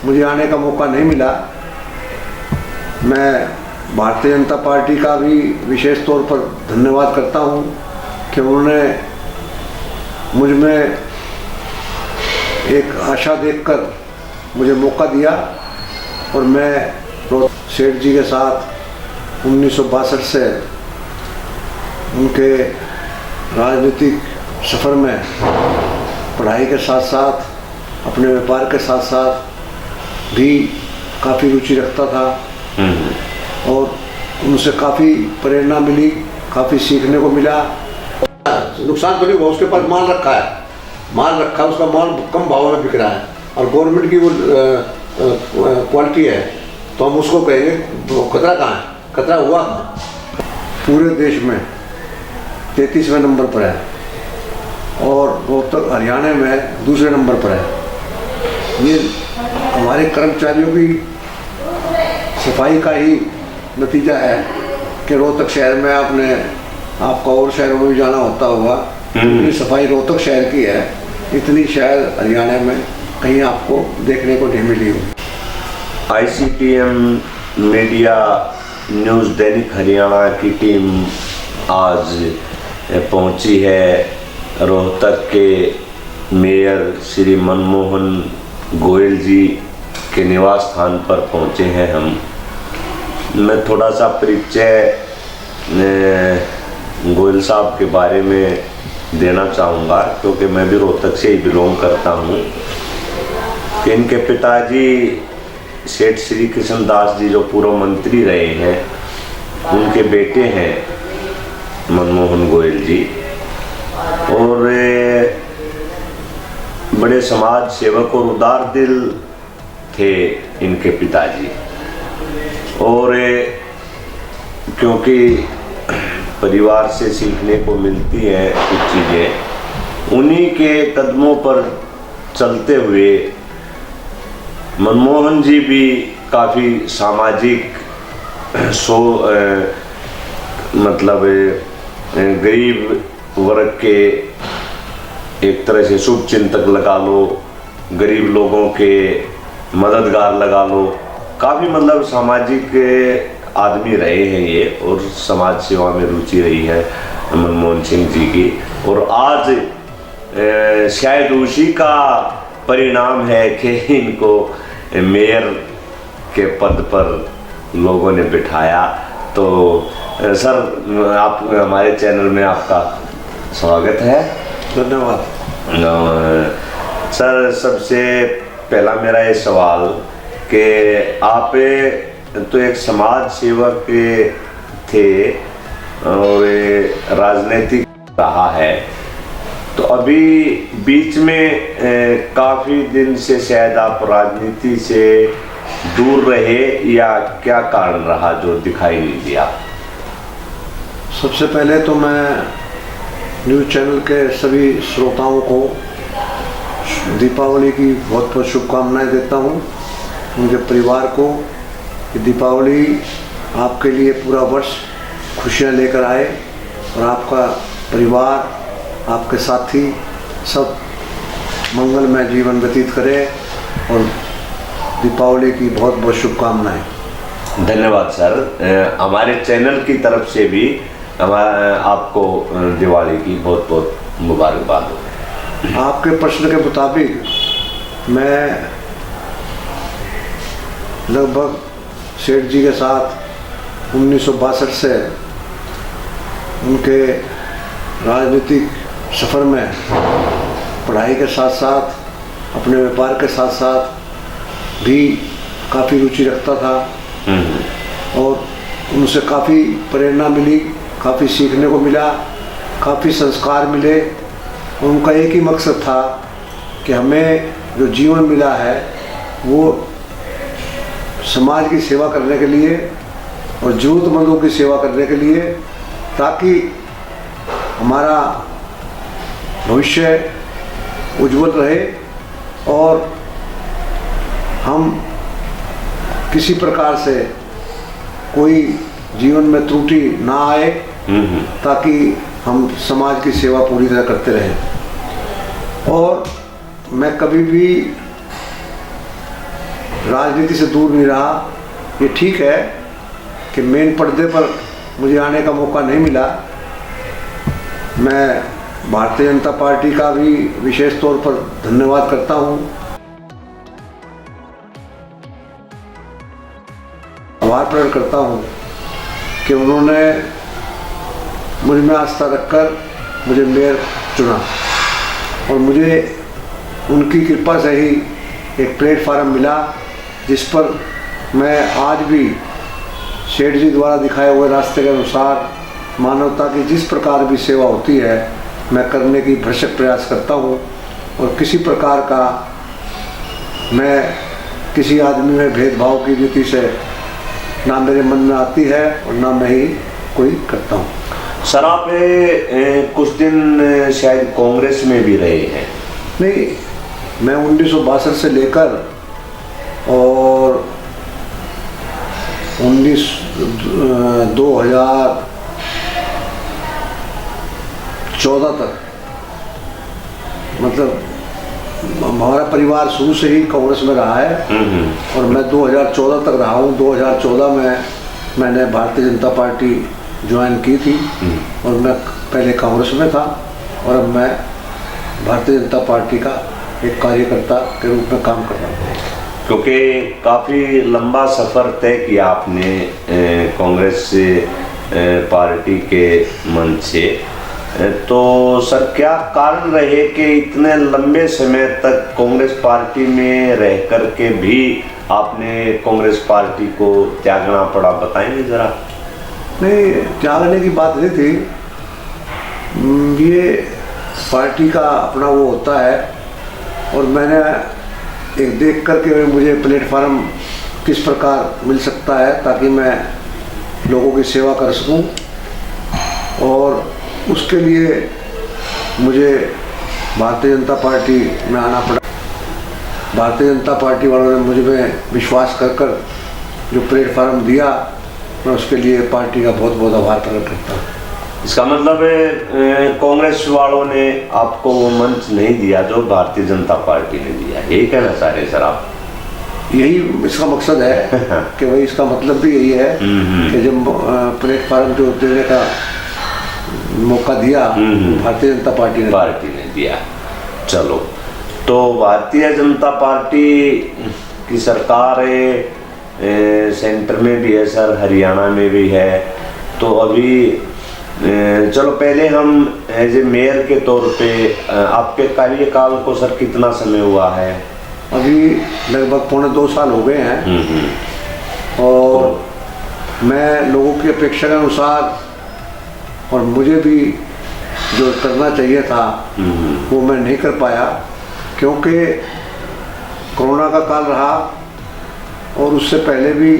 मुझे आने का मौका नहीं मिला। मैं भारतीय जनता पार्टी का भी विशेष तौर पर धन्यवाद करता हूं कि उन्होंने मुझ में एक आशा देखकर मुझे मौका दिया और मैं सेठ जी के साथ 1962 से उनके राजनीतिक सफ़र में पढ़ाई के साथ साथ अपने व्यापार के साथ साथ भी काफ़ी रुचि रखता था और उनसे काफ़ी प्रेरणा मिली, काफ़ी सीखने को मिला। नुकसान तो नहीं हुआ, उसके पास माल रखा है, उसका माल कम भाव में बिक रहा है और गवर्नमेंट की वो क्वालिटी है, तो हम उसको कहेंगे खतरा कहाँ है, खतरा हुआ पूरे देश में 33वें नंबर पर है और रोहतक हरियाणा में दूसरे नंबर पर है। ये हमारे कर्मचारियों की सफाई का ही नतीजा है कि रोहतक शहर में आपका और शहरों में भी जाना होता होगा, इतनी सफाई रोहतक शहर की है, इतनी शायद हरियाणा में कहीं आपको देखने को नहीं मिली हो। ICTM मीडिया न्यूज़ दैनिक हरियाणा की टीम आज पहुंची है रोहतक के मेयर श्री मनमोहन गोयल जी के निवास स्थान पर पहुंचे हैं हम। मैं थोड़ा सा परिचय गोयल साहब के बारे में देना चाहूँगा क्योंकि मैं भी रोहतक से ही बिलोंग करता हूँ कि इनके पिताजी सेठ श्री कृष्ण दास जी जो पूर्व मंत्री रहे हैं, उनके बेटे हैं मनमोहन गोयल जी और बड़े समाज सेवक और उदार दिल थे इनके पिताजी। और क्योंकि परिवार से सीखने को मिलती हैं कुछ चीज़ें, उन्हीं के कदमों पर चलते हुए मनमोहन जी भी काफ़ी सामाजिक मतलब गरीब वर्ग के एक तरह से शुभ चिंतक लगा लो, गरीब लोगों के मददगार लगा लो, काफ़ी मतलब सामाजिक आदमी रहे हैं ये और समाज सेवा में रुचि रही है मनमोहन सिंह जी की। और आज शायद उसी का परिणाम है कि इनको मेयर के पद पर लोगों ने बिठाया। तो सर आप हमारे चैनल में आपका स्वागत है। धन्यवाद सर। सबसे पहला मेरा ये सवाल कि आप तो एक समाज सेवक थे और राजनीतिक रहा है, तो अभी बीच में काफ़ी दिन से शायद आप राजनीति से दूर रहे या क्या कारण रहा जो दिखाई नहीं दिया? सबसे पहले तो मैं न्यूज़ चैनल के सभी श्रोताओं को दीपावली की बहुत बहुत शुभकामनाएं देता हूं, उनके परिवार को कि दीपावली आपके लिए पूरा वर्ष खुशियां लेकर आए और आपका परिवार, आपके साथी सब मंगलमय जीवन व्यतीत करें और दीपावली की बहुत बहुत शुभकामनाएं। धन्यवाद सर। हमारे चैनल की तरफ से भी आपको दिवाली की बहुत बहुत मुबारकबाद हो। आपके प्रश्न के मुताबिक मैं लगभग सेठ जी के साथ 1962 से उनके राजनीतिक सफ़र में पढ़ाई के साथ साथ अपने व्यापार के साथ साथ भी काफ़ी रुचि रखता था और उनसे काफ़ी प्रेरणा मिली, काफ़ी सीखने को मिला, काफ़ी संस्कार मिले। उनका एक ही मकसद था कि हमें जो जीवन मिला है वो समाज की सेवा करने के लिए और ज़रूरतमंदों की सेवा करने के लिए, ताकि हमारा भविष्य उज्जवल रहे और हम किसी प्रकार से कोई जीवन में त्रुटि ना आए, ताकि हम समाज की सेवा पूरी तरह करते रहें। और मैं कभी भी राजनीति से दूर नहीं रहा। ये ठीक है कि मेन पर्दे पर मुझे आने का मौका नहीं मिला। मैं भारतीय जनता पार्टी का भी विशेष तौर पर धन्यवाद करता हूँ, आभार प्रकट करता हूँ कि उन्होंने मुझ में आस्था रखकर मुझे मेयर चुना और मुझे उनकी कृपा से ही एक प्लेटफार्म मिला जिस पर मैं आज भी सेठ जी द्वारा दिखाए हुए रास्ते के अनुसार मानवता की जिस प्रकार भी सेवा होती है मैं करने की भरसक प्रयास करता हूँ। और किसी प्रकार का मैं किसी आदमी में भेदभाव की रीति से ना मेरे मन में आती है और ना मैं ही कोई करता हूँ। सर आप कुछ दिन शायद कांग्रेस में भी रहे हैं? नहीं, मैं 1962 से लेकर और 2014 तक, मतलब हमारा परिवार शुरू से ही कांग्रेस में रहा है और मैं 2014 तक रहा हूँ। 2014 में मैंने भारतीय जनता पार्टी ज्वाइन की थी और मैं पहले कांग्रेस में था और अब मैं भारतीय जनता पार्टी का एक कार्यकर्ता के रूप में काम कर रहा हूँ। क्योंकि काफ़ी लंबा सफ़र तय किया आपने कांग्रेस पार्टी के मंच से, तो सर क्या कारण रहे कि इतने लंबे समय तक कांग्रेस पार्टी में रह कर के भी आपने कांग्रेस पार्टी को त्यागना पड़ा, बताएंगे ज़रा? नहीं, त्यागने की बात नहीं थी, ये पार्टी का अपना वो होता है और मैंने एक देख करके मुझे प्लेटफार्म किस प्रकार मिल सकता है ताकि मैं लोगों की सेवा कर सकूं और उसके लिए मुझे भारतीय जनता पार्टी में आना पड़ा। भारतीय जनता पार्टी वालों ने मुझ में विश्वास कर जो प्लेटफार्म दिया, मैं उसके लिए पार्टी का बहुत बहुत आभार प्रकट करता हूँ। इसका मतलब है कांग्रेस वालों ने आपको वो मंच नहीं दिया जो भारतीय जनता पार्टी ने दिया, यही कहना चाह रहे सर आप? यही इसका मकसद है कि भाई इसका मतलब भी यही है कि जब प्लेटफार्म जो देने का मौका दिया भारतीय जनता पार्टी ने दिया। चलो, तो भारतीय जनता पार्टी की सरकार है, सेंटर में भी है सर, हरियाणा में भी है, तो अभी चलो पहले हम एज ए मेयर के तौर पे आपके कार्यकाल को सर कितना समय हुआ है? अभी लगभग 2.25 साल हो गए हैं और मैं लोगों की अपेक्षा के अनुसार और मुझे भी जो करना चाहिए था वो मैं नहीं कर पाया क्योंकि कोरोना का काल रहा और उससे पहले भी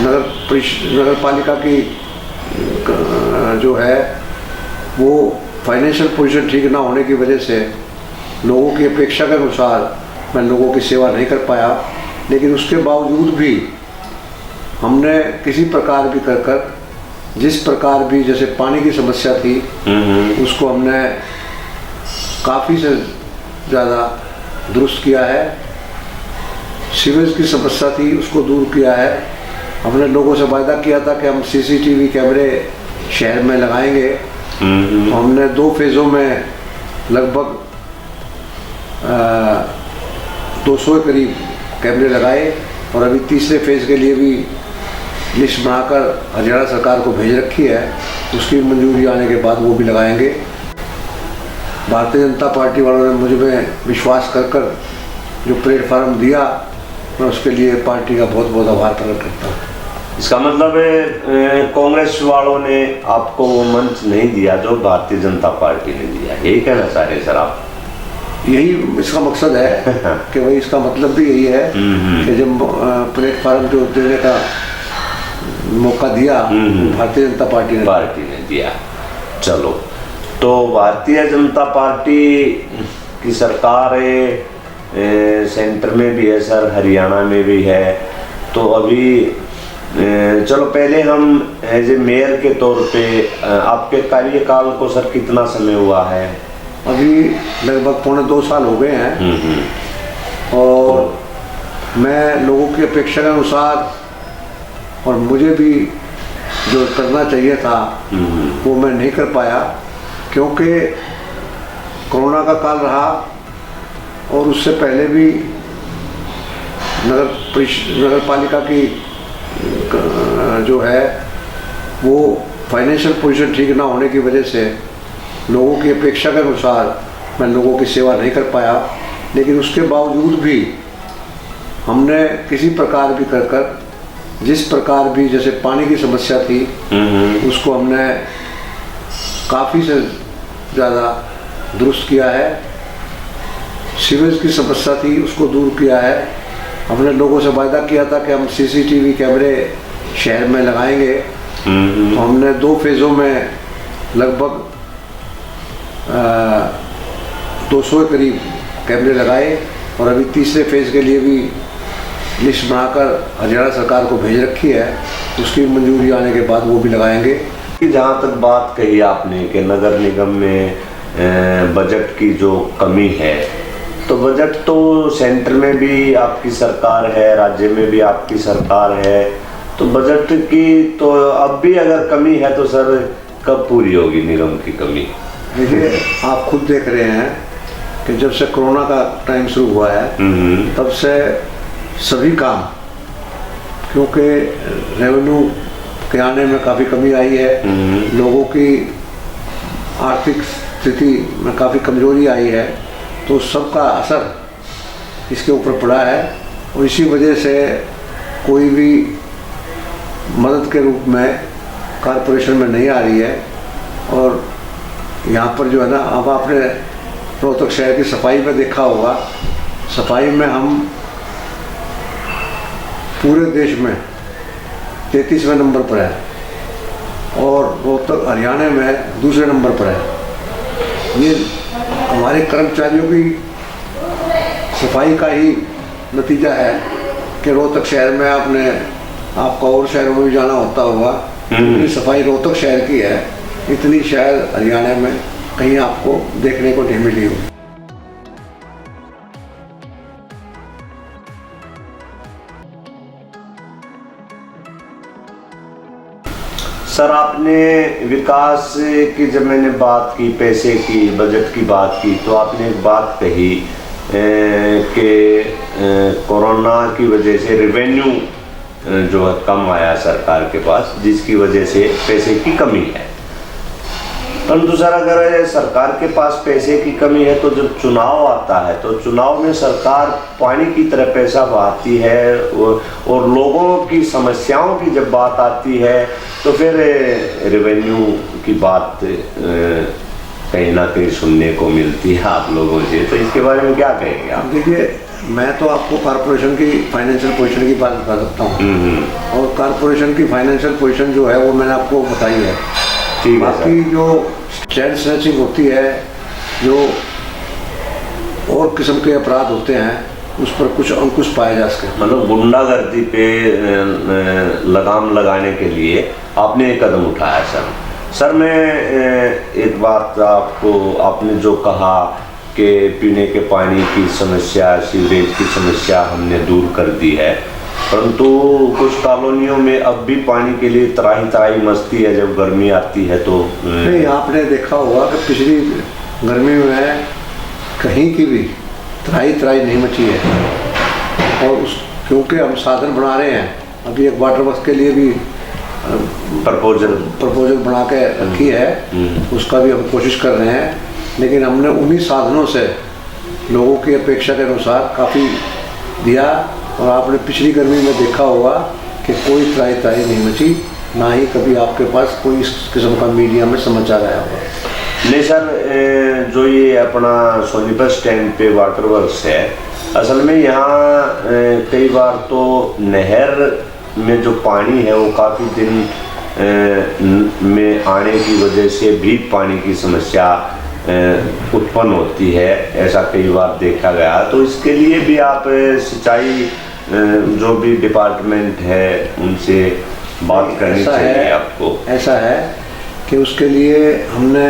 नगर पालिका की जो है वो फाइनेंशियल पोजीशन ठीक ना होने की वजह से लोगों की अपेक्षा के अनुसार मैं लोगों की सेवा नहीं कर पाया। लेकिन उसके बावजूद भी हमने किसी प्रकार भी कर जिस प्रकार भी, जैसे पानी की समस्या थी उसको हमने काफ़ी से ज़्यादा दुरुस्त किया है। सीवेज की समस्या थी उसको दूर किया है। हमने लोगों से वायदा किया था कि हम सीसीटीवी कैमरे शहर में लगाएंगे, तो हमने 2 फेज़ों में लगभग 200 के करीब कैमरे लगाए और अभी तीसरे फेज़ के लिए भी लिस्ट बनाकर हरियाणा सरकार को भेज रखी है। उसकी मंजूरी आने के बाद वो भी लगाएंगे। भारतीय जनता पार्टी वालों ने मुझ में विश्वास कर जो प्लेटफार्म दिया, मैं उसके लिए पार्टी का बहुत बहुत आभार प्रकट करता हूँ। इसका मतलब है कांग्रेस वालों ने आपको वो मंच नहीं दिया जो भारतीय जनता पार्टी ने दिया, यही कहना चाह रहे सर आप? यही इसका मकसद है कि भाई इसका मतलब भी यही है कि जब प्लेटफार्म जो देने का मौका दिया भारतीय जनता पार्टी ने दिया। चलो, तो भारतीय जनता पार्टी की सरकार है, सेंटर में भी है सर, हरियाणा में भी है, तो अभी चलो पहले हम एज ए मेयर के तौर पे आपके कार्यकाल को सर कितना समय हुआ है? अभी लगभग 2.25 साल हो गए हैं और मैं लोगों की अपेक्षा के अनुसार और मुझे भी जो करना चाहिए था वो मैं नहीं कर पाया, क्योंकि कोरोना का काल रहा और उससे पहले भी नगर पालिका की जो है वो फाइनेंशियल पोजीशन ठीक ना होने की वजह से लोगों की अपेक्षा के अनुसार मैं लोगों की सेवा नहीं कर पाया। लेकिन उसके बावजूद भी हमने किसी प्रकार भी कर जिस प्रकार भी, जैसे पानी की समस्या थी उसको हमने काफ़ी से ज़्यादा दुरुस्त किया है। सीवेज की समस्या थी उसको दूर किया है। हमने लोगों से वायदा किया था कि हम सीसीटीवी कैमरे शहर में लगाएंगे, तो हमने 2 फेज़ों में लगभग 200 के करीब कैमरे लगाए और अभी तीसरे फेज़ के लिए भी लिस्ट बनाकर हरियाणा सरकार को भेज रखी है। उसकी मंजूरी आने के बाद वो भी लगाएंगे। जहाँ तक बात कही आपने कि नगर निगम में बजट की जो कमी है, तो बजट तो सेंटर में भी आपकी सरकार है, राज्य में भी आपकी सरकार है, तो बजट की तो अब भी अगर कमी है तो सर कब पूरी होगी निगम की कमी? देखिए, आप खुद देख रहे हैं कि जब से कोरोना का टाइम शुरू हुआ है तब से सभी काम, क्योंकि रेवेन्यू के आने में काफ़ी कमी आई है, लोगों की आर्थिक स्थिति में काफ़ी कमजोरी आई है, तो सबका असर इसके ऊपर पड़ा है और इसी वजह से कोई भी मदद के रूप में कॉरपोरेशन में नहीं आ रही है। और यहाँ पर जो है ना, अब आपने रोहतक शहर की सफाई में देखा होगा, सफाई में हम पूरे देश में 33वें नंबर पर है और रोहतक हरियाणा में दूसरे नंबर पर है। ये हमारे कर्मचारियों की सफाई का ही नतीजा है कि रोहतक शहर में आपका और शहरों में भी जाना होता होगा, इतनी सफाई रोहतक शहर की है, इतनी शायद हरियाणा में कहीं आपको देखने को नहीं मिली हो। सर, आपने विकास की जब मैंने बात की, पैसे की, बजट की बात की, तो आपने एक बात कही कि कोरोना की वजह से रेवेन्यू जो है कम आया सरकार के पास, जिसकी वजह से पैसे की कमी है। परंतु सर, अगर सरकार के पास पैसे की कमी है तो जब चुनाव आता है तो चुनाव में सरकार पानी की तरह पैसा बहाती है और लोगों की समस्याओं की जब बात आती है तो फिर रेवेन्यू की बात कहीं ना कहीं सुनने को मिलती है आप लोगों से। तो इसके बारे में क्या कहेंगे आप? देखिए, मैं तो आपको कॉरपोरेशन की फाइनेंशियल पोजीशन की बात बता सकता हूँ और कॉरपोरेशन की फाइनेंशियल पोजीशन जो है वो मैंने आपको बताई है। बाकी जो चैन स्नैचिंग होती है, जो और किस्म के अपराध होते हैं, उस पर कुछ अंकुश पाया जा सके। मतलब गुंडागर्दी पे लगाम लगाने के लिए आपने एक कदम उठाया सर। मैं एक बात आपने जो कहा कि पीने के पानी की समस्या, सीवरेज की समस्या हमने दूर कर दी है, परंतु कुछ कॉलोनियों में अब भी पानी के लिए त्राही मचती है जब गर्मी आती है। तो नहीं, आपने देखा होगा कि पिछली गर्मी में कहीं की भी त्राही नहीं मची है और क्योंकि हम साधन बना रहे हैं, अभी एक वाटर वर्क्स के लिए भी प्रपोजल बना के रखी है, उसका भी हम कोशिश कर रहे हैं, लेकिन हमने उन्हीं साधनों से लोगों की अपेक्षा के अनुसार काफ़ी दिया और आपने पिछली गर्मी में देखा होगा कि कोई त्राही नहीं मची, ना ही कभी आपके पास कोई इस किस्म का मीडिया में समाचार आया होगा। नहीं सर, जो ये अपना सोनीपत स्टैंड पे वाटर वर्क्स है, असल में यहाँ कई बार तो नहर में जो पानी है वो काफ़ी दिन में आने की वजह से भी पानी की समस्या उत्पन्न होती है, ऐसा कई बार देखा गया। तो इसके लिए भी आप सिंचाई जो भी डिपार्टमेंट है उनसे बात करनी चाहिए आपको। ऐसा है कि उसके लिए हमने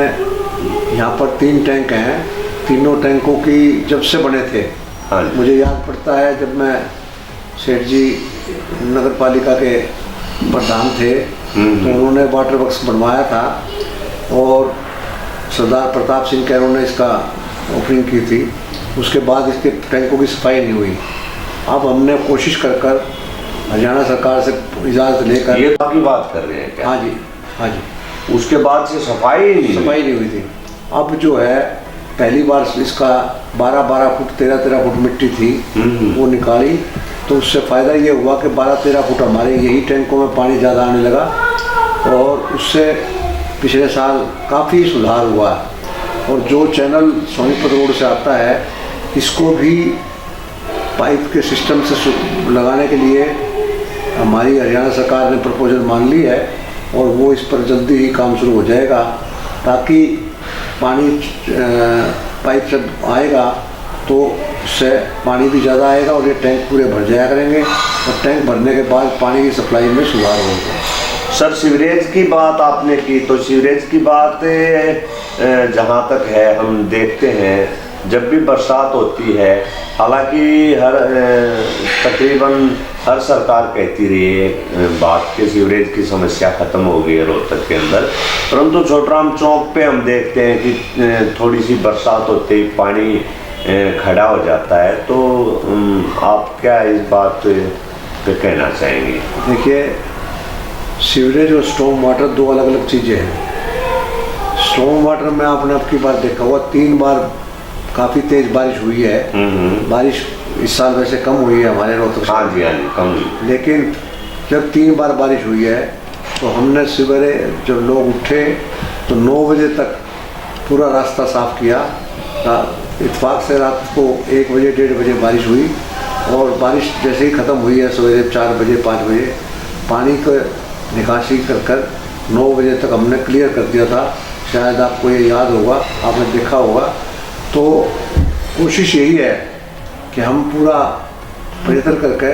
यहाँ पर 3 टैंक हैं, तीनों टैंकों की जब से बने थे, मुझे याद पड़ता है जब मैं सेठ जी नगर पालिका के प्रधान थे, तो उन्होंने वाटर वर्क्स बनवाया था और सरदार प्रताप सिंह के उन्होंने इसका ओपनिंग की थी। उसके बाद इसके टैंकों की सफाई नहीं हुई। अब हमने कोशिश कर हरियाणा सरकार से इजाज़त लेकर, ये आपकी बात कर रहे हैं क्या? हाँ जी, हाँ जी, उसके बाद से सफाई नहीं हुई थी। अब जो है पहली बार इसका 12-12 फुट 13-13 फुट मिट्टी थी, वो निकाली, तो उससे फ़ायदा ये हुआ कि 12-13 फुट हमारे यही टैंकों में पानी ज़्यादा आने लगा और उससे पिछले साल काफ़ी सुधार हुआ। और जो चैनल सोनीपत रोड से आता है, इसको भी पाइप के सिस्टम से लगाने के लिए हमारी हरियाणा सरकार ने प्रपोजल मान ली है और वो इस पर जल्दी ही काम शुरू हो जाएगा, ताकि पानी पाइप से आएगा तो उससे पानी भी ज़्यादा आएगा और ये टैंक पूरे भर जाया करेंगे और टैंक भरने के बाद पानी की सप्लाई में सुधार होगा। सर, सीवरेज की बात आपने की, तो सीवरेज की बात जहाँ तक है, हम देखते हैं जब भी बरसात होती है, हालांकि तकरीबन हर सरकार कहती रही है बात कि सीवरेज की समस्या ख़त्म हो गई है रोहतक के अंदर, परंतु छोटराम चौक पे हम देखते हैं कि थोड़ी सी बरसात होते ही पानी खड़ा हो जाता है। तो आप क्या इस बात पे कहना चाहेंगे? देखिए, सीवरेज और स्टॉर्म वाटर दो अलग अलग चीज़ें हैं। स्टॉर्म वाटर में आपने अब की बार देखा हुआ 3 बार काफ़ी तेज़ बारिश हुई है। बारिश इस साल वैसे कम हुई है हमारे रोहतक। हाँ जी, हाँ जी, कम हुई। लेकिन जब 3 बार बारिश हुई है तो हमने सवेरे जब लोग उठे तो 9 बजे तक पूरा रास्ता साफ़ किया। इत्तेफाक से रात को 1 बजे 1:30 बजे बारिश हुई और बारिश जैसे ही ख़त्म हुई है सवेरे 4 बजे 5 बजे पानी को निकासी कर 9 बजे तक हमने क्लियर कर दिया था। शायद आपको ये याद होगा, आपने देखा होगा। तो कोशिश यही है कि हम पूरा बेहतर करके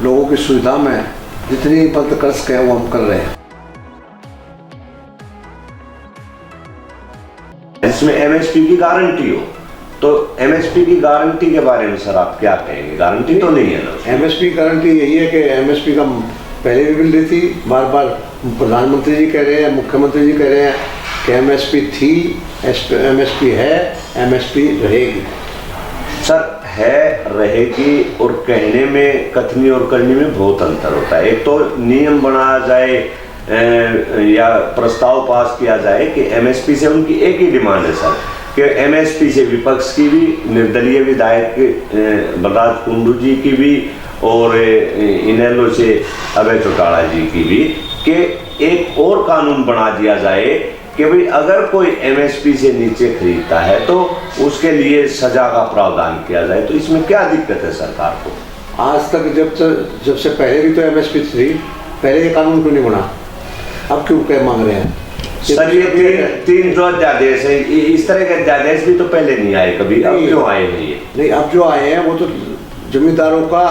लोगों की सुविधा में जितनी मदद कर सके वो हम कर रहे हैं। इसमें एमएसपी की गारंटी हो, तो एमएसपी की गारंटी के बारे में सर आप क्या कहेंगे? गारंटी तो नहीं है ना? एमएसपी गारंटी यही है कि एमएसपी का पहले भी बिल दी थी, बार बार प्रधानमंत्री जी कह रहे हैं, मुख्यमंत्री जी कह रहे हैं कि एमएसपी थी, एमएसपी है, एमएसपी रहेगी। सर, है, रहेगी और कहने में, कथनी और करने में बहुत अंतर होता है। एक तो नियम बनाया जाए या प्रस्ताव पास किया जाए कि एमएसपी से उनकी एक ही डिमांड है सर, कि एमएसपी से विपक्ष की भी, निर्दलीय विधायक बलराज कुंडू जी की भी और इनेलो से अभय चौटाला जी की भी, कि एक और कानून बना दिया जाए कि भाई अगर कोई एमएसपी से नीचे खरीदता है तो उसके लिए सजा का प्रावधान किया जाए। तो इसमें क्या दिक्कत है सरकार को? आज तक जब से पहले भी तो एमएसपी थी, पहले ये कानून क्यों नहीं बना? अब क्यों क्या मांग रहे हैं? सर, ये तीन जो अध्यादेश है, इस तरह के अध्यादेश भी तो पहले नहीं आए कभी, अब क्यों आए हैं ये? नहीं, अब जो आए हैं वो तो जमींदारों का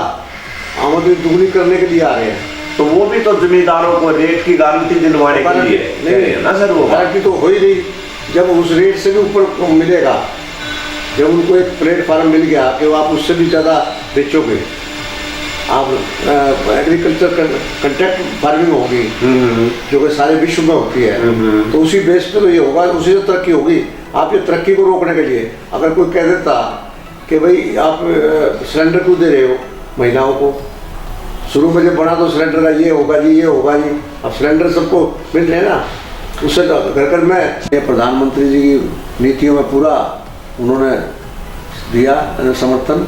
आमदनी दुगनी करने के लिए आ रहे हैं। तो वो भी तो जमींदारों को रेट की गारंटी दिलवाने के लिए नहीं है ना सर? वो गारंटी तो हो ही नहीं। जब उस रेट से भी ऊपर मिलेगा, जब उनको एक प्लेटफार्म मिल गया कि आप उससे भी ज़्यादा बेचोगे, आप एग्रीकल्चर कंट्रैक्ट फार्मिंग होगी जो कि सारे विश्व में होती है, तो उसी बेस पे तो ये होगा, उसी से तरक्की होगी। आप ये तरक्की को रोकने के लिए अगर कोई कह देता कि भाई आप सिलेंडर क्यों दे रहे हो महिलाओं को, शुरू में जब बना तो सिलेंडर का ये होगा जी, ये होगा जी, अब सिलेंडर सबको मिल रहे हैं ना, उससे घर घर में ये प्रधानमंत्री जी की नीतियों में पूरा उन्होंने दिया समर्थन।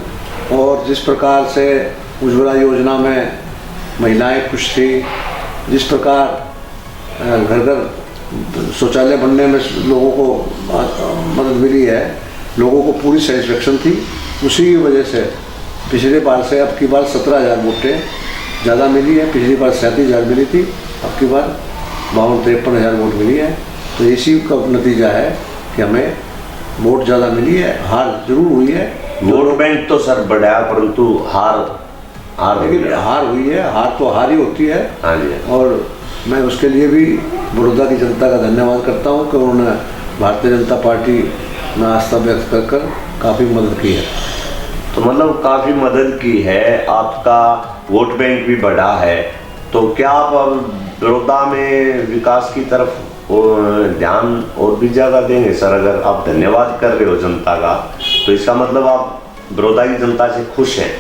और जिस प्रकार से उज्ज्वला योजना में महिलाएं खुश थी, जिस प्रकार घर घर शौचालय बनने में लोगों को मदद मिली है, लोगों को पूरी सेटिस्फेक्शन थी, उसी की वजह से पिछले बार से अब की बार 17,000 वोटें ज़्यादा मिली है। पिछली बार 37,000 मिली थी, अब की बार 52-53,000 वोट मिली है। तो इसी का नतीजा है कि हमें वोट ज़्यादा मिली है। हार जरूर हुई है, वोट बैंक तो सर बढ़ाया, परंतु हार लेकिन हार हुई है। हार तो हार ही होती है। हाँ जी। और मैं उसके लिए भी बड़ौदा की जनता का धन्यवाद करता हूँ कि उन्होंने भारतीय जनता पार्टी में आस्था व्यक्त कर काफ़ी मदद की है। तो मतलब काफ़ी मदद की है, आपका वोट बैंक भी बढ़ा है। तो क्या आप अब बड़ौदा में विकास की तरफ ध्यान और भी ज़्यादा देंगे सर? अगर आप धन्यवाद कर रहे हो जनता का, तो इसका मतलब आप बड़ौदा की जनता से खुश हैं?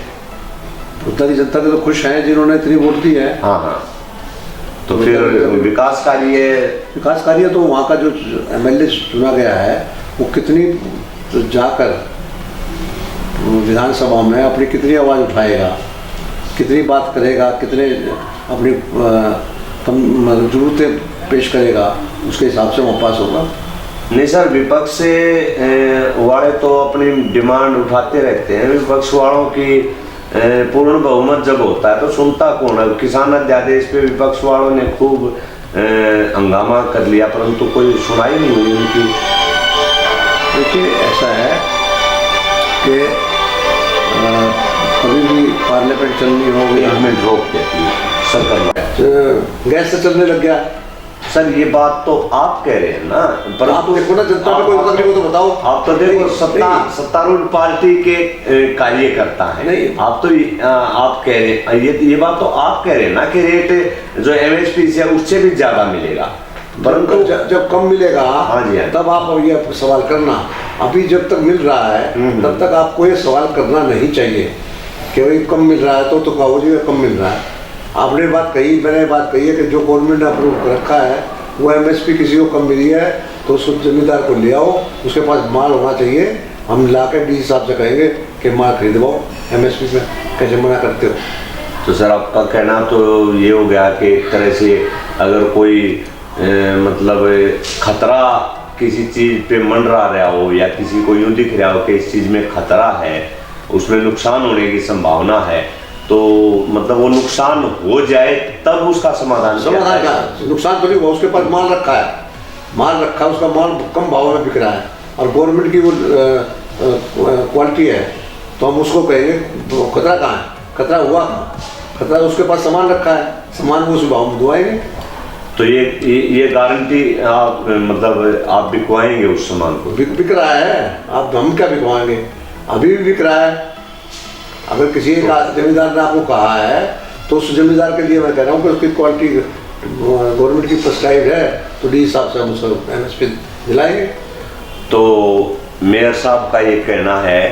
बड़ौदा की जनता के तो खुश हैं जिन्होंने इतनी वोट दी है। हाँ हाँ। तो फिर विकास कार्य तो वहाँ का जो MLA चुना गया है वो कितनी तो जाकर विधानसभा में अपनी कितनी आवाज़ उठाएगा, कितनी बात करेगा, कितने अपनी जरूरतें पेश करेगा, उसके हिसाब से वहाँ पास होगा। नहीं सर, विपक्ष से वाले तो अपनी डिमांड उठाते रहते हैं। विपक्ष वालों की पूर्ण बहुमत जब होता है तो सुनता कौन है? किसान अध्यादेश पे विपक्ष वालों ने खूब हंगामा कर लिया, परंतु कोई सुनाई नहीं हुई उनकी। देखिए ऐसा है कि कभी भी पार्लियामेंट चलनी हो गई, हमें रोक देती है सरकार, गैस से चलने लग गया। सर ये बात तो आप कह रहे हैं ना, पर आप देखो ना, जनता में कोई तकलीफ हो तो बताओ। आप तो देखो सत्तारूढ़ पार्टी के कार्यकर्ता हैं। नहीं, आप तो आप कह रहे हैं, ये बात तो आप कह रहे हैं ना कि रेट जो MSP से उससे भी ज्यादा मिलेगा, परंतु जब कम मिलेगा हाँ जी हाँ, तब आप ये सवाल करना। अभी जब तक मिल रहा है तब तक आपको ये सवाल करना नहीं चाहिए कि भाई कम मिल रहा है तो कहो जी कम मिल रहा है। आपने बात कही, मैंने बात कही है कि जो गवर्नमेंट ने अप्रूव कर रखा है वो MSP किसी को कम मिली है तो उस जमींदार को ले आओ, उसके पास माल होना चाहिए, हम ला के डी हिसाब से कहेंगे कि माल खरीदवाओ MSP में, कैसे मना करते हो? तो सर आपका कहना तो ये हो गया कि एक तरह से अगर कोई मतलब खतरा किसी चीज़ पे मंडरा रहा हो या किसी को यूँ दिख रहा हो कि इस चीज़ में खतरा है, उसमें नुकसान होने की संभावना है, तो मतलब वो नुकसान हो जाए तब उसका समाधान का नुकसान तो नहीं हुआ, उसके पास माल रखा है, उसका माल कम भाव में बिक रहा है और गवर्नमेंट की वो क्वालिटी है, तो हम उसको कहेंगे खतरा कहाँ है? खतरा हुआ कहाँ? खतरा उसके पास सामान रखा है, सामान वो उस भाव में दुआएंगे। तो ये गारंटी आप मतलब आप बिकवाएंगे उस सामान को? बिक रहा है, आप हम क्या बिकवाएंगे? अभी भी बिक रहा है। अगर किसी जमींदार ने आपको कहा है तो उस जमींदार के लिए मैं कह रहा हूँ कि उसकी क्वालिटी गवर्नमेंट की प्रिस्क्राइब है तो डी हिसाब से हम उसको MSP दिलाएंगे। तो मेयर साहब का ये कहना है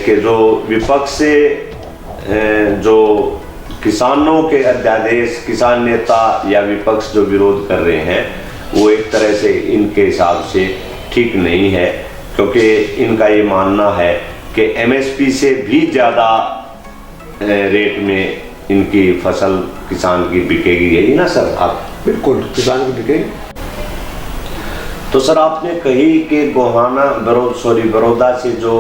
कि जो विपक्ष से जो किसानों के अध्यादेश किसान नेता या विपक्ष जो विरोध कर रहे हैं वो एक तरह से इनके हिसाब से ठीक नहीं है, क्योंकि इनका ये मानना है कि MSP से भी ज़्यादा रेट में इनकी फसल किसान की बिकेगी, यही ना सर? आप बिल्कुल किसान की बिकेगी। तो सर आपने कही कि बड़ौदा से जो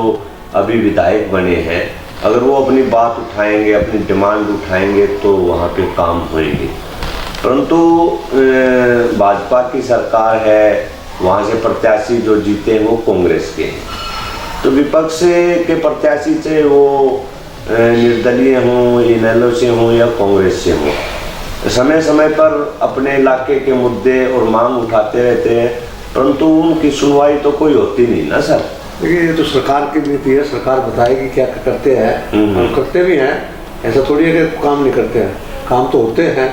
अभी विधायक बने हैं, अगर वो अपनी बात उठाएंगे, अपनी डिमांड उठाएंगे तो वहाँ पे काम होएंगे, परंतु भाजपा की सरकार है, वहाँ से प्रत्याशी जो जीते हैं वो कांग्रेस के हैं, तो विपक्ष के प्रत्याशी से वो निर्दलीय हों, इनेलो से हों या कांग्रेस से हों, समय समय पर अपने इलाके के मुद्दे और मांग उठाते रहते हैं, परंतु उनकी सुनवाई तो कोई होती नहीं ना सर? देखिए ये तो सरकार की नीति है, सरकार बताएगी क्या करते हैं और करते भी हैं। ऐसा थोड़ी है कि काम नहीं करते हैं, काम तो होते हैं।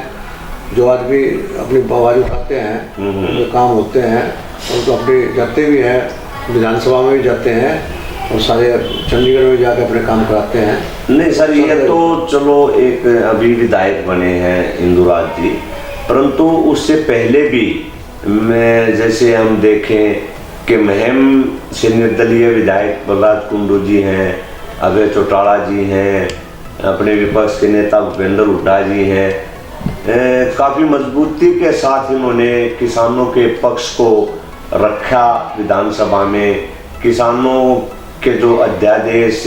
जो आदमी अपनी आवाज़ उठाते हैं जो काम होते हैं और तो अपने जाते भी हैं, विधानसभा में भी जाते हैं और सारे चंडीगढ़ में जाकर अपने काम कराते हैं। नहीं सर, ये तो चलो एक अभी विधायक बने हैं इंदुराज जी, परंतु उससे पहले भी जैसे हम देखें कि महम से निर्दलीय विधायक बलराज कुंडू जी हैं, अभय चौटाला जी हैं, अपने विपक्ष के नेता भूपेंद्र हुड्डा जी हैं, काफ़ी मजबूती के साथ इन्होंने किसानों के पक्ष को रखा। विधानसभा में किसानों के जो अध्यादेश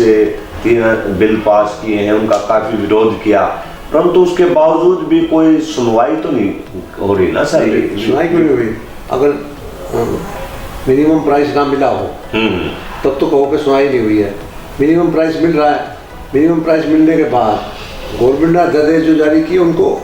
3 बिल पास किए हैं उनका काफ़ी विरोध किया, परंतु उसके बावजूद भी कोई सुनवाई तो नहीं हो रही ना सर? सुनवाई क्यों नहीं हुई? अगर मिनिमम प्राइस ना मिला हो तब तो कहो कि सुनवाई नहीं हुई है। मिनिमम प्राइस मिल रहा है, मिनिमम प्राइस मिलने के बाद गवर्नमेंट ने अध्यादेश जो जारी किए उनको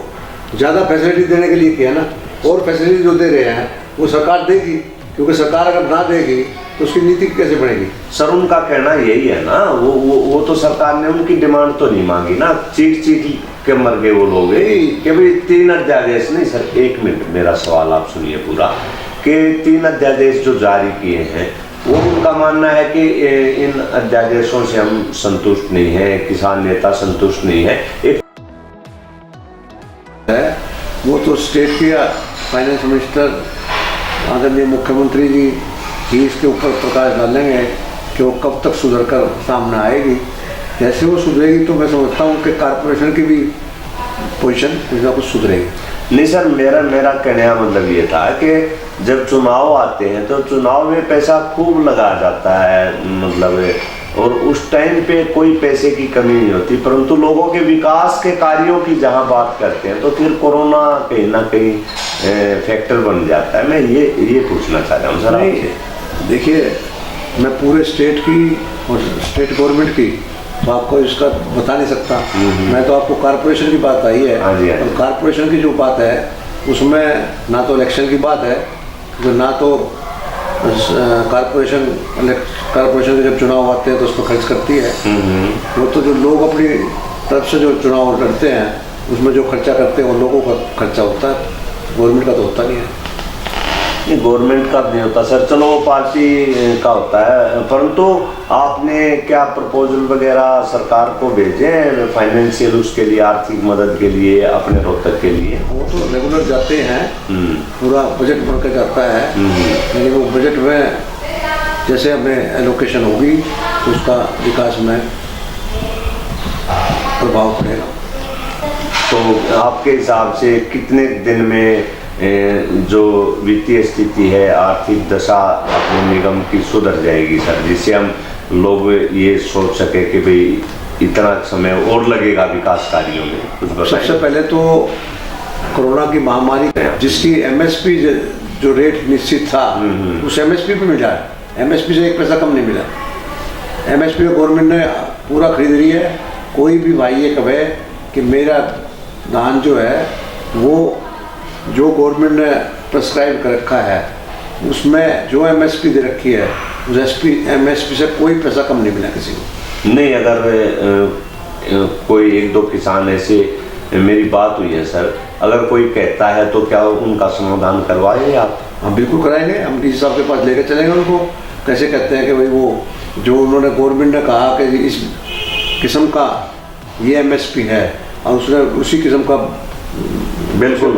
ज़्यादा फैसिलिटी देने के लिए किया ना, और फैसिलिटी जो दे रहे हैं वो सरकार देगी, क्योंकि सरकार अगर ना देगी तो उसकी नीति कैसे बढ़ेगी। सर उनका कहना यही है ना, वो तो सरकार ने उनकी डिमांड तो नहीं मांगी ना, चीख के मर गए वो लोग कि भाई 3 अध्यादेश नहीं। सर 1 मिनट मेरा सवाल आप सुनिए पूरा, कि 3 अध्यादेश जो जारी किए हैं वो उनका मानना है कि इन अध्यादेशों से हम संतुष्ट नहीं है, किसान नेता संतुष्ट नहीं है। एक वो तो स्टेट के फाइनेंस मिनिस्टर आदरणीय मुख्यमंत्री जी ही इसके ऊपर प्रकाश डालेंगे कि वो कब तक सुधर कर सामने आएगी। जैसे वो सुधरेगी तो मैं समझता हूँ कि कारपोरेशन की भी पोजीशन कुछ ना कुछ सुधरेगी। नहीं सर, मेरा कहने का मतलब ये था कि जब चुनाव आते हैं तो चुनाव में पैसा खूब लगाया जाता है, मतलब, और उस टाइम पे कोई पैसे की कमी नहीं होती, परंतु लोगों के विकास के कार्यों की जहां बात करते हैं तो फिर कोरोना कहीं ना कहीं फैक्टर बन जाता है। मैं ये पूछना चाह रहा हूँ सर आपसे। देखिए, मैं पूरे स्टेट की और स्टेट गवर्नमेंट की तो आपको इसका बता नहीं सकता। मैं तो आपको कारपोरेशन की बात आई है, और कारपोरेशन की जो बात है उसमें ना तो इलेक्शन की बात है, जो ना तो कारपोरेशन के जब चुनाव आते हैं तो उस पर खर्च करती है। वो तो जो लोग अपनी तरफ से जो चुनाव लड़ते हैं उसमें जो खर्चा करते हैं वो लोगों का खर्चा होता है, गवर्नमेंट का तो होता नहीं है। नहीं, गवर्नमेंट का नहीं होता सर, चलो वो पार्टी का होता है, परंतु आपने क्या प्रपोजल वगैरह सरकार को भेजे फाइनेंशियल, उसके लिए आर्थिक मदद के लिए अपने रोहतक के लिए? वो तो रेगुलर जाते हैं, पूरा बजट बनकर जाता है, लेकिन वो बजट में जैसे हमें एलोकेशन होगी तो उसका विकास में प्रभाव पड़ेगा। तो आपके हिसाब से कितने दिन में जो वित्तीय स्थिति है, आर्थिक दशा अपने निगम की सुधर जाएगी सर, जिससे हम लोग ये सोच सके कि भाई इतना समय और लगेगा विकास कार्यों में? कुछ बताइए। सबसे पहले तो कोरोना की महामारी जिसकी एमएसपी जो रेट निश्चित था उस एमएसपी पे मिला है, एमएसपी से 1 पैसा कम नहीं मिला। एमएसपी को गवर्नमेंट ने पूरा खरीद रही है। कोई भी भाई ये कहे कि मेरा धान जो है वो जो गवर्नमेंट ने प्रेस्क्राइब कर रखा है उसमें जो एमएसपी दे रखी है उस एमएसपी से कोई पैसा कम नहीं मिला किसी को। नहीं, अगर कोई 1-2 किसान ऐसे, मेरी बात हुई है सर, अगर कोई कहता है तो क्या उनका समाधान करवाएंगे आप? हम बिल्कुल कराएंगे। हम डीसी साहब के पास लेकर चलेंगे उनको। कैसे कहते हैं कि भाई वो जो उन्होंने गवर्नमेंट ने कहा कि इस किस्म का ये एमएसपी है और उसने उसी किस्म का बिल्कुल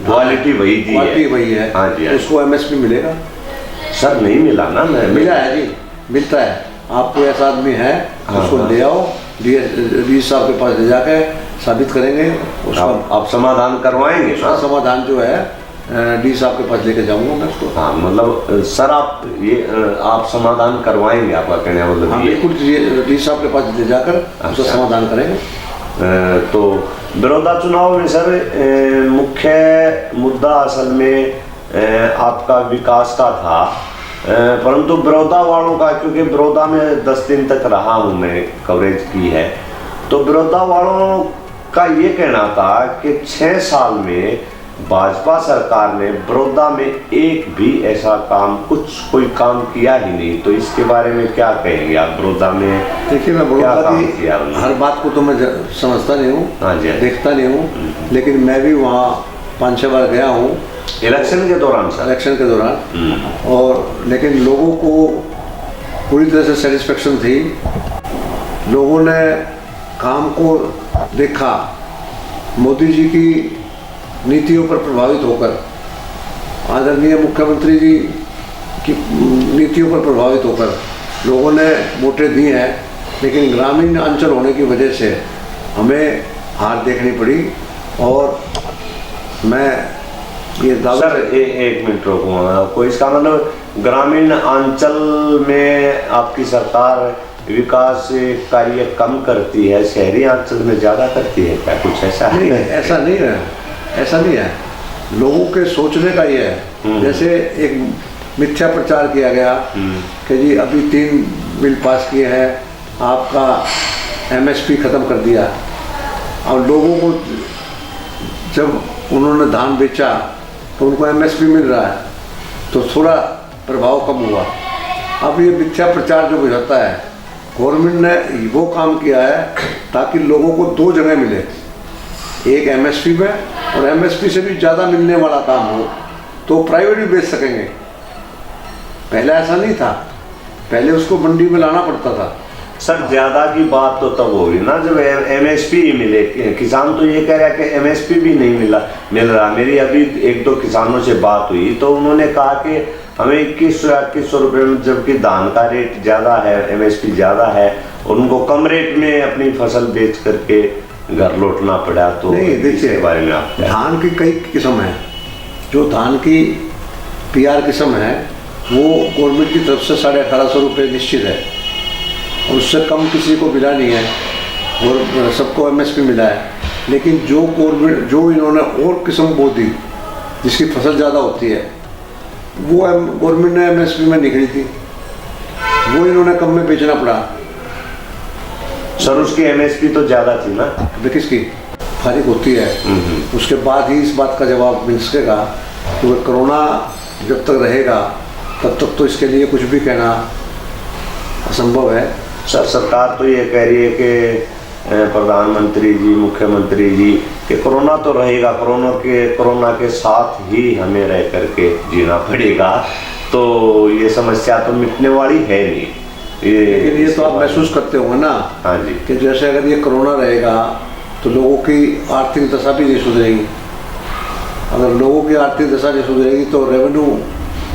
क्वालिटी वही है, हाँ जी, उसको एमएसपी मिलेगा। सर नहीं मिला ना? मिला है जी, मिलता है। आपको ऐसा आदमी है उसको ले आओ, डीसी साहब के पास ले जाके साबित करेंगे उसका। आप समाधान करवाएंगे? समाधान जो है डीसी साहब के पास लेके जाऊंगा मैं उसको। हाँ, मतलब सर आप समाधान करवाएंगे, आपका कहने का मतलब? हाँ, बिल्कुल डीसी साहब के पास ले जाकर उसका समाधान करेंगे। तो बड़ौदा चुनाव में सर मुख्य मुद्दा असल में आपका विकास का था, परंतु बड़ौदा वालों का, क्योंकि बड़ौदा में 10 दिन तक रहा हूँ मैं, कवरेज की है, तो बड़ौदा वालों का ये कहना था कि 6 साल में भाजपा सरकार ने बड़ौदा में एक भी ऐसा काम, कोई काम किया ही नहीं। तो इसके बारे में क्या कहेंगे आप? बड़ौदा में देखिए, मैं बड़ौदा की हर बात को तो मैं समझता नहीं हूँ, हाँ जी, देखता नहीं हूँ, लेकिन मैं भी वहाँ 5-6 बार गया हूँ इलेक्शन के दौरान सर, इलेक्शन के दौरान, और लेकिन लोगों को पूरी तरह से सेटिस्फेक्शन थी। लोगों ने काम को देखा, मोदी जी की नीतियों पर प्रभावित होकर, आदरणीय मुख्यमंत्री जी की नीतियों पर प्रभावित होकर लोगों ने वोटें दी हैं, लेकिन ग्रामीण अंचल होने की वजह से हमें हार देखनी पड़ी। और मैं ये सर एक मिनट रोकूंगा आपको, इसका मतलब ग्रामीण अंचल में आपकी सरकार विकास कार्य कम करती है, शहरी अंचल में ज़्यादा करती है क्या? कुछ ऐसा नहीं है? ऐसा नहीं है, ऐसा नहीं है। लोगों के सोचने का ये है, जैसे एक मिथ्या प्रचार किया गया कि जी अभी 3 बिल पास किए हैं, आपका एमएसपी ख़त्म कर दिया। और लोगों को जब उन्होंने धान बेचा तो उनको एमएसपी मिल रहा है, तो थोड़ा प्रभाव कम हुआ। अब ये मिथ्या प्रचार जो भी होता है, गवर्नमेंट ने वो काम किया है ताकि लोगों को दो जगह मिले, एक एमएसपी में और एमएसपी से भी ज़्यादा मिलने वाला काम हो तो प्राइवेट भी बेच सकेंगे। पहले ऐसा नहीं था, पहले उसको मंडी में लाना पड़ता था। सर ज़्यादा की बात तो तब होगी ना जब एमएसपी ही मिले। किसान तो ये कह रहा है कि एमएसपी भी नहीं मिल रहा। मेरी अभी 1-2 किसानों से बात हुई तो उन्होंने कहा कि हमें 2100-2100 रुपये में, जबकि धान का रेट ज़्यादा है, एमएसपी ज़्यादा है, और उनको कम रेट में अपनी फसल बेच करके घर लौटना पड़ा। तो नहीं, देखिए, बारे में आप धान की कई किस्म है। जो धान की PR किस्म है वो गवर्नमेंट की तरफ से 1850 रुपये निश्चित है और उससे कम किसी को मिला नहीं है और सबको एमएसपी मिला है। लेकिन जो इन्होंने और किस्म बो दी जिसकी फसल ज़्यादा होती है, वो गवर्नमेंट ने एमएसपी में निकली थी, वो इन्होंने कम में बेचना पड़ा। सर उसकी एमएसपी तो ज़्यादा थी ना, किसकी फारिग होती है, उसके बाद ही इस बात का जवाब मिल सकेगा। क्योंकि कोरोना जब तक रहेगा तब तक तो इसके लिए कुछ भी कहना असंभव है। सर सरकार तो ये कह रही है कि प्रधानमंत्री जी, मुख्यमंत्री जी, कि कोरोना तो रहेगा, कोरोना के साथ ही हमें रह करके जीना पड़ेगा, तो ये समस्या तो मिटने वाली है नहीं। लेकिन ये तो आप महसूस करते होंगे ना। हाँ जी, कि जैसे अगर ये कोरोना रहेगा तो लोगों की आर्थिक दशा भी नहीं सुधरेगी। अगर लोगों की आर्थिक दशा नहीं सुधरेगी तो रेवेन्यू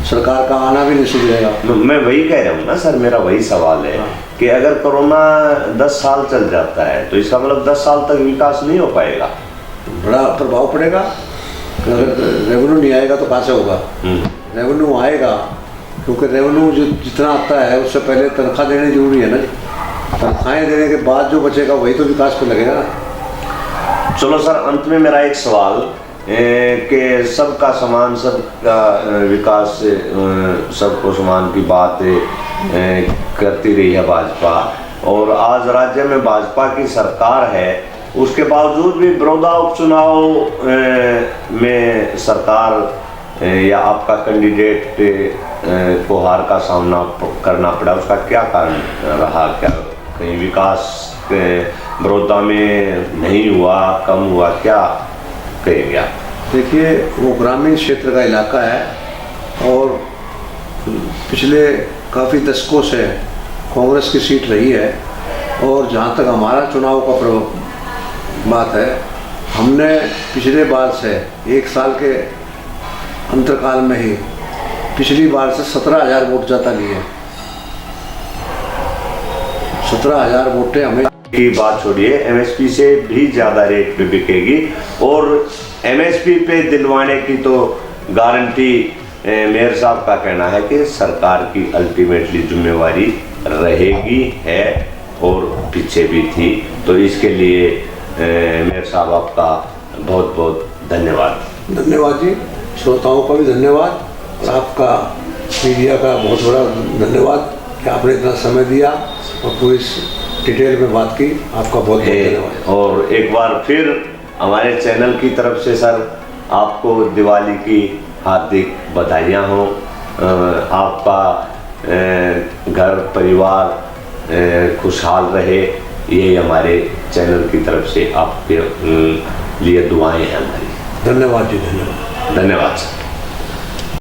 सरकार का आना भी नहीं सुधरेगा। मैं वही कह रहा हूँ ना सर, मेरा वही सवाल है कि अगर कोरोना 10 साल चल जाता है तो इसका मतलब 10 साल तक विकास नहीं हो पाएगा, बड़ा प्रभाव पड़ेगा। अगर रेवेन्यू नहीं आएगा तो कहाँ से होगा? रेवेन्यू आएगा, क्योंकि रेवेन्यू जितना आता है उससे पहले तनख्वाह देनी जरूरी है ना जी। तनख्वाहें देने के बाद जो बचेगा वही तो विकास पे लगेगा ना। चलो सर, अंत में मेरा एक सवाल कि सबका समान, सबका विकास, सबको समान की बात करती रही है भाजपा, और आज राज्य में भाजपा की सरकार है, उसके बावजूद भी बड़ौदा उपचुनाव में सरकार या आपका कैंडिडेट को हार का सामना करना पड़ा। उसका क्या कारण रहा? क्या कहीं विकास बड़ौदा में नहीं हुआ, कम हुआ, क्या कहेंगे आप? देखिए, वो ग्रामीण क्षेत्र का इलाका है और पिछले काफ़ी दशकों से कांग्रेस की सीट रही है। और जहाँ तक हमारा चुनाव का बात है, हमने पिछले बार से 1 साल के अंतरकाल में ही पिछली बार से 17,000 वोट ज़्यादा लिए। 17,000 वोटें हमें की बात छोड़िए, एमएसपी से भी ज़्यादा रेट पे बिकेगी, और एमएसपी पे दिलवाने की तो गारंटी मेयर साहब का कहना है कि सरकार की अल्टीमेटली जिम्मेवारी रहेगी, है और पीछे भी थी। तो इसके लिए मेयर साहब आपका बहुत बहुत धन्यवाद। धन्यवाद जी, श्रोताओं का भी धन्यवाद और आपका मीडिया का बहुत बड़ा धन्यवाद कि आपने इतना समय दिया और पूरी डिटेल में बात की। आपका बहुत बहुत धन्यवाद। और एक बार फिर हमारे चैनल की तरफ से सर आपको दिवाली की हार्दिक बधाइयाँ हों। आपका घर परिवार खुशहाल रहे, ये हमारे चैनल की तरफ से आपके लिए दुआएं हैं हमारी। धन्यवाद जी, धन्यवाद। धन्यवाद सर।